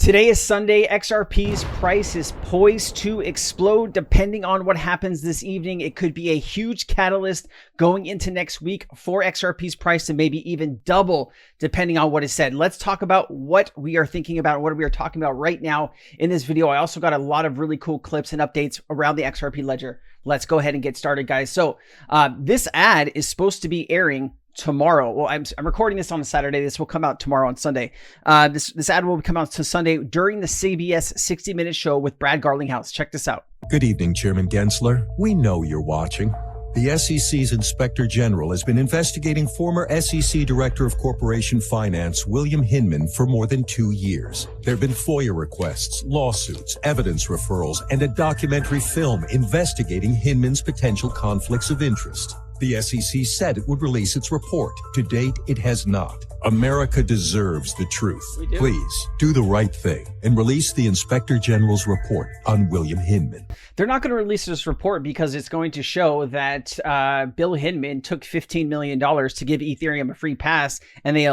Today is Sunday. XRP's price is poised to explode depending on what happens this evening. It could be a huge catalyst going into next week for XRP's price to maybe even double depending on what is said. Let's talk about what we are thinking about, what we are talking about right now in this video. I also got a lot of really cool clips and updates around the XRP ledger. Let's go ahead and get started, guys. So this ad is supposed to be airing tomorrow. Well, I'm recording this on a Saturday. This will come out tomorrow on Sunday. This ad will come out to Sunday during the CBS 60-minute show with Brad Garlinghouse. Check this out. Good evening, Chairman Gensler. We know you're watching. The SEC's Inspector General has been investigating former SEC Director of Corporation Finance, William Hinman, for more than 2 years. There have been FOIA requests, lawsuits, evidence referrals, and a documentary film investigating Hinman's potential conflicts of interest. The SEC said it would release its report. To date, it has not. America deserves the truth. Please do the right thing and release the Inspector General's report on William Hinman. They're not going to release this report because it's going to show that Bill Hinman took $15 million to give Ethereum a free pass, and Bill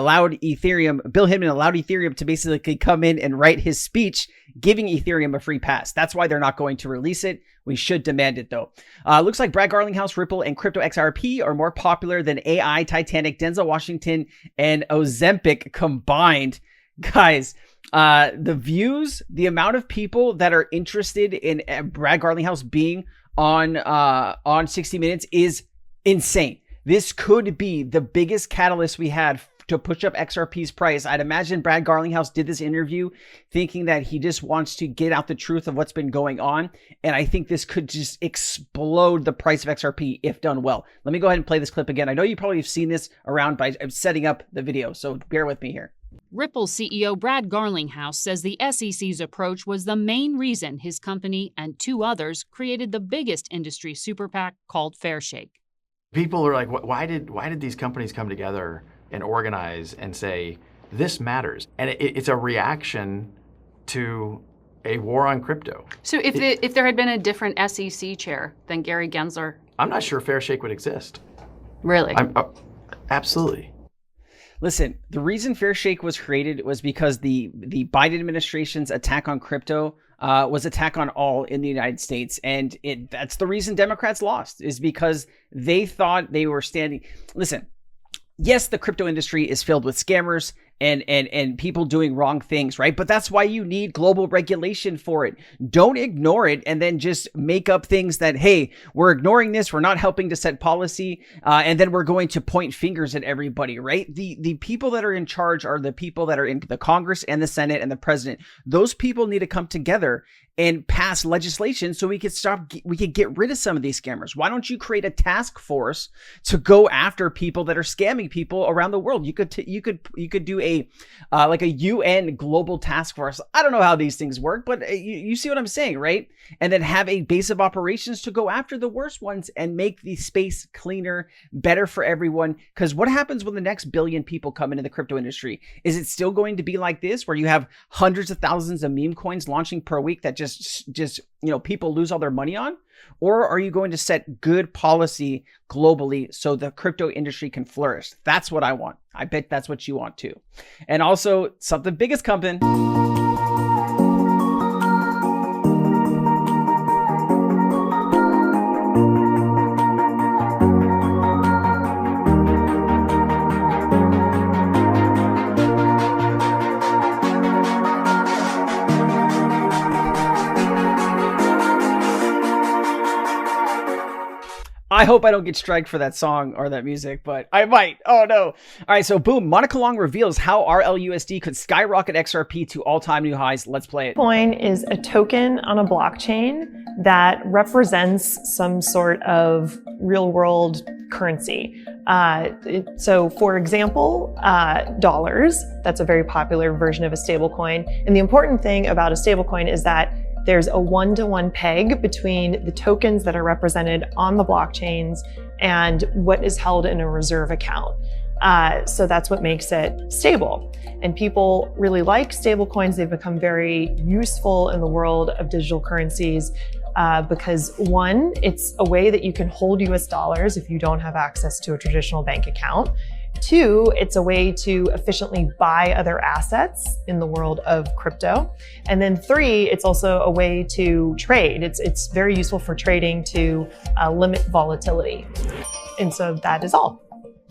Hinman allowed Ethereum to basically come in and write his speech giving Ethereum a free pass. That's why they're not going to release it. We should demand it though. Looks like Brad Garlinghouse, Ripple, and Crypto XRP are more popular than AI, Titanic, Denzel Washington, and Ozempic combined. Guys, the views, the amount of people that are interested in Brad Garlinghouse being on 60 Minutes is insane. This could be the biggest catalyst we had to push up XRP's price. I'd imagine Brad Garlinghouse did this interview thinking that he just wants to get out the truth of what's been going on. And I think this could just explode the price of XRP if done well. Let me go ahead and play this clip again. I know you probably have seen this around, but I'm setting up the video, so bear with me here. Ripple CEO Brad Garlinghouse says the SEC's approach was the main reason his company and two others created the biggest industry super PAC called Fairshake. People are like, why did these companies come together and organize and say, this matters? And it's a reaction to a war on crypto. So if there had been a different SEC chair than Gary Gensler? I'm not sure Fairshake would exist. Really? Absolutely. Listen, the reason Fairshake was created was because the Biden administration's attack on crypto was attack on all in the United States. And that's the reason Democrats lost, is because they thought they were standing. Listen, yes, the crypto industry is filled with scammers and people doing wrong things, right? But that's why you need global regulation for it. Don't ignore it and then just make up things that, hey, we're ignoring this, we're not helping to set policy, and then we're going to point fingers at everybody, right? The people that are in charge are the people that are in the Congress and the Senate and the president. Those people need to come together and pass legislation so we could get rid of some of these scammers. Why don't you create a task force to go after people that are scamming people around the world? You could do a like a UN global task force. I don't know how these things work, but you see what I'm saying, right? And then have a base of operations to go after the worst ones and make the space cleaner, better for everyone. Because what happens when the next billion people come into the crypto industry? Is it still going to be like this, where you have hundreds of thousands of meme coins launching per week that just people lose all their money on? Or are you going to set good policy globally so the crypto industry can flourish? That's what I want. I bet that's what you want too. And also, something big is coming. I hope I don't get striked for that song or that music, but I might. Oh no. All right, so boom, Monica Long reveals how RLUSD could skyrocket XRP to all-time new highs. Let's play it. Coin is a token on a blockchain that represents some sort of real-world currency. So for example, dollars, that's a very popular version of a stablecoin. And the important thing about a stablecoin is that there's a one-to-one peg between the tokens that are represented on the blockchains and what is held in a reserve account. So that's what makes it stable. And people really like stablecoins. They've become very useful in the world of digital currencies because one, it's a way that you can hold US dollars if you don't have access to a traditional bank account. 2, it's a way to efficiently buy other assets in the world of crypto. And then 3, it's also a way to trade. It's very useful for trading to limit volatility. And so that is all.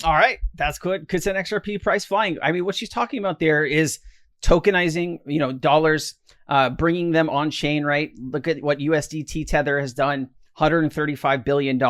All right, that's good. Could send XRP price flying. I mean, what she's talking about there is tokenizing, dollars, bringing them on chain, right? Look at what USDT Tether has done. $135 billion.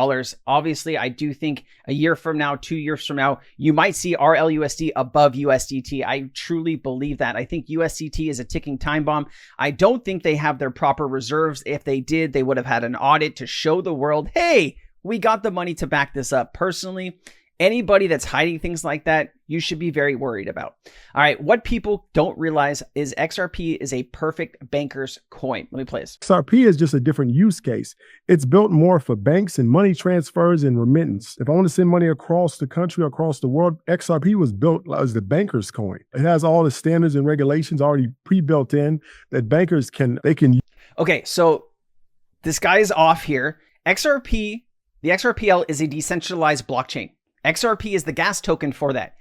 Obviously, I do think a year from now, 2 years from now, you might see RLUSD above USDT. I truly believe that. I think USDT is a ticking time bomb. I don't think they have their proper reserves. If they did, they would have had an audit to show the world, hey, we got the money to back this up. Personally, anybody that's hiding things like that, you should be very worried about. All right, what people don't realize is XRP is a perfect banker's coin. Let me play this. XRP is just a different use case. It's built more for banks and money transfers and remittance. If I want to send money across the country, across the world, XRP was built as the banker's coin. It has all the standards and regulations already pre-built in that bankers can use. Okay, so this guy is off here. XRP, the XRPL is a decentralized blockchain. XRP is the gas token for that.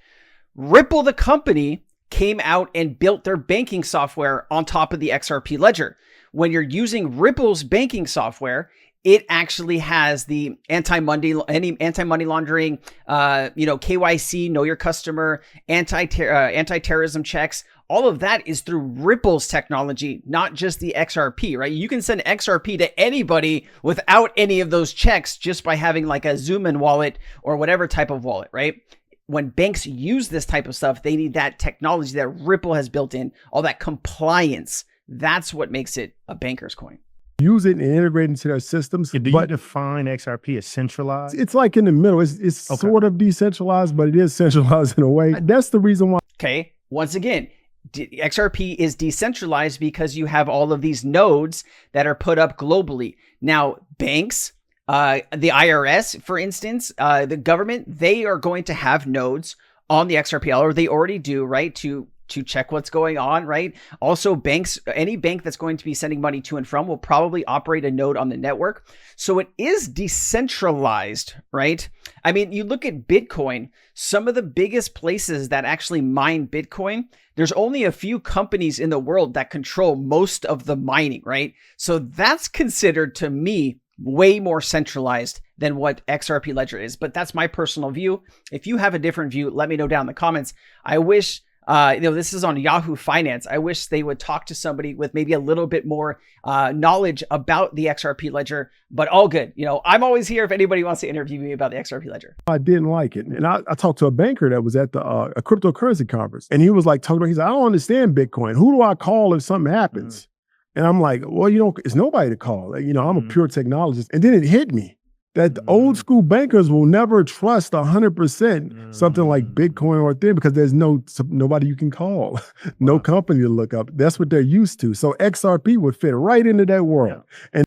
Ripple, the company, came out and built their banking software on top of the XRP ledger. When you're using Ripple's banking software, it actually has the anti-money laundering, KYC, know your customer, anti-terrorism checks. All of that is through Ripple's technology, not just the XRP, right? You can send XRP to anybody without any of those checks just by having like a Zoom-in wallet or whatever type of wallet, right? When banks use this type of stuff, they need that technology that Ripple has built in, all that compliance. That's what makes it a banker's coin. Use it and integrate into their systems. Do you define XRP as centralized? It's like in the middle. It's okay. Sort of decentralized, but it is centralized in a way. That's the reason why. Okay. Once again, XRP is decentralized because you have all of these nodes that are put up globally. Now, banks, the IRS, for instance, the government, they are going to have nodes on the XRPL, or they already do, right? To check what's going on, right? Also, banks, any bank that's going to be sending money to and from will probably operate a node on the network. So it is decentralized, right? I mean, you look at Bitcoin, some of the biggest places that actually mine Bitcoin, there's only a few companies in the world that control most of the mining, right? So that's considered, to me, way more centralized than what XRP Ledger is. But that's my personal view. If you have a different view, let me know down in the comments. I wish this is on Yahoo Finance. I wish they would talk to somebody with maybe a little bit more knowledge about the XRP Ledger, but all good. I'm always here if anybody wants to interview me about the XRP Ledger. I didn't like it. And I talked to a banker that was at a cryptocurrency conference, and he was like talking about, he's like, I don't understand Bitcoin. Who do I call if something happens? And I'm like, well, it's nobody to call. I'm a pure technologist. And then it hit me that the old school bankers will never trust 100% something like Bitcoin or Ethereum because there's nobody you can call, no company to look up. That's what they're used to. So XRP would fit right into that world. Yeah. And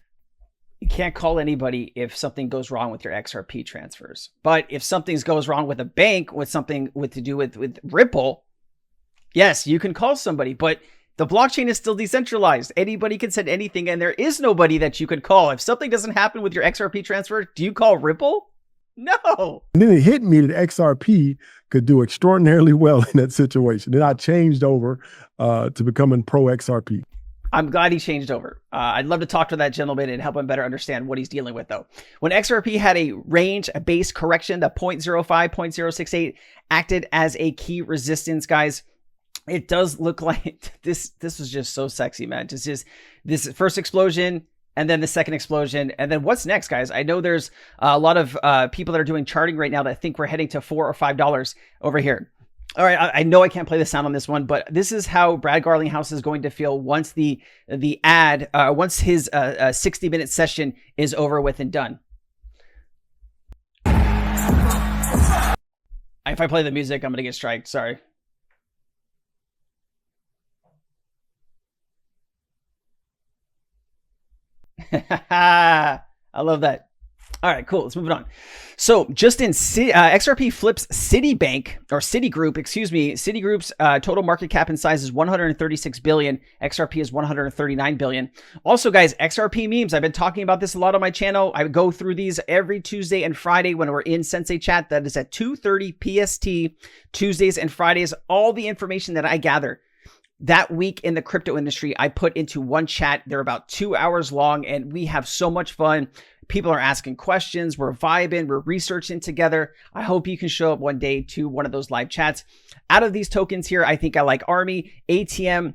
you can't call anybody if something goes wrong with your XRP transfers. But if something goes wrong with a bank, with something to do with Ripple, yes, you can call somebody. But the blockchain is still decentralized. Anybody can send anything, and there is nobody that you could call. If something doesn't happen with your XRP transfer, do you call Ripple? No. And then it hit me that XRP could do extraordinarily well in that situation. Then I changed over to becoming pro XRP. I'm glad he changed over. I'd love to talk to that gentleman and help him better understand what he's dealing with, though. When XRP had a range, a base correction, the 0.05, 0.068 acted as a key resistance, guys. It does look like this was just so sexy, man. Just this first explosion and then the second explosion. And then what's next, guys? I know there's a lot of people that are doing charting right now that think we're heading to $4 or $5 over here. All right, I know I can't play the sound on this one, but this is how Brad Garlinghouse is going to feel once the ad, once his 60-minute session is over with and done. If I play the music, I'm going to get striked. Sorry. I love that. All right, cool. Let's move it on. So just in XRP flips Citibank or Citigroup, excuse me. Citigroup's total market cap and size is 136 billion. XRP is 139 billion. Also, guys, XRP memes. I've been talking about this a lot on my channel. I go through these every Tuesday and Friday when we're in Sensei Chat. That is at 2:30 PST, Tuesdays and Fridays. All the information that I gather that week in the crypto industry, I put into one chat. They're about 2 hours long, and we have so much fun. People are asking questions. We're vibing. We're researching together. I hope you can show up one day to one of those live chats. Out of these tokens here, I think I like Army, ATM.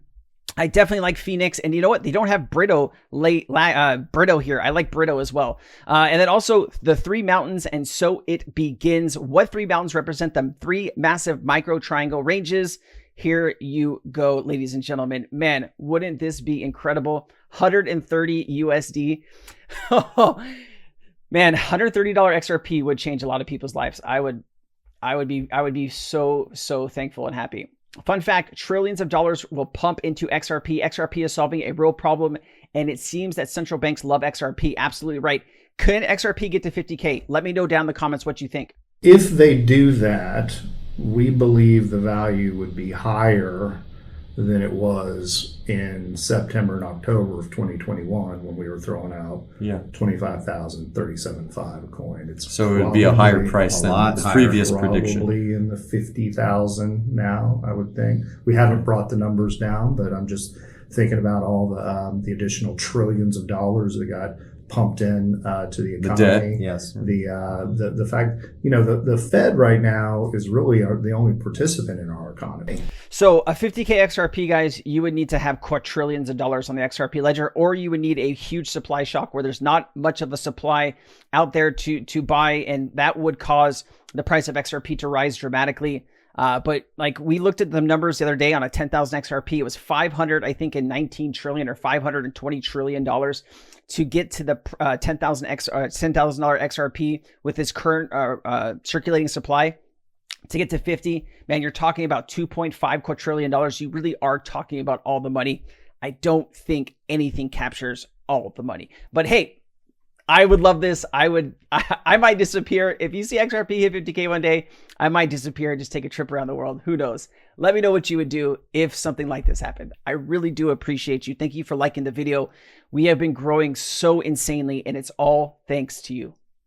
I definitely like Phoenix. And you know what? They don't have Brito here. I like Brito as well. And then also the three mountains. And so it begins. What three mountains represent them? Three massive micro triangle ranges. Here you go, ladies and gentlemen. Man, wouldn't this be incredible? 130 USD. Oh, man, $130 XRP would change a lot of people's lives. I would be so thankful and happy. Fun fact, trillions of dollars will pump into XRP. XRP is solving a real problem, and it seems that central banks love XRP. Absolutely right. Can XRP get to 50K? Let me know down in the comments what you think. If they do that, we believe the value would be higher than it was in September and October of 2021 when we were throwing out 25,000, 37.5 a coin. So it would be a higher price than the previous prediction. Probably in the 50,000 now, I would think. We haven't brought the numbers down, but I'm just thinking about all the additional trillions of dollars that got pumped in to the economy. The debt, yes. The fact, the Fed right now is really the only participant in our economy. So a 50K XRP, guys, you would need to have quadrillions of dollars on the XRP ledger, or you would need a huge supply shock where there's not much of a supply out there to buy, and that would cause the price of XRP to rise dramatically. But like we looked at the numbers the other day on a 10,000 XRP, it was 500, I think, in 19 trillion or $520 trillion to get to the $10,000 XRP with this current circulating supply. To get to 50, man, you're talking about $2.5 quadrillion. You really are talking about all the money. I don't think anything captures all of the money. But hey, I would love this. I might disappear. If you see XRP hit 50K one day, I might disappear and just take a trip around the world. Who knows? Let me know what you would do if something like this happened. I really do appreciate you. Thank you for liking the video. We have been growing so insanely, and it's all thanks to you.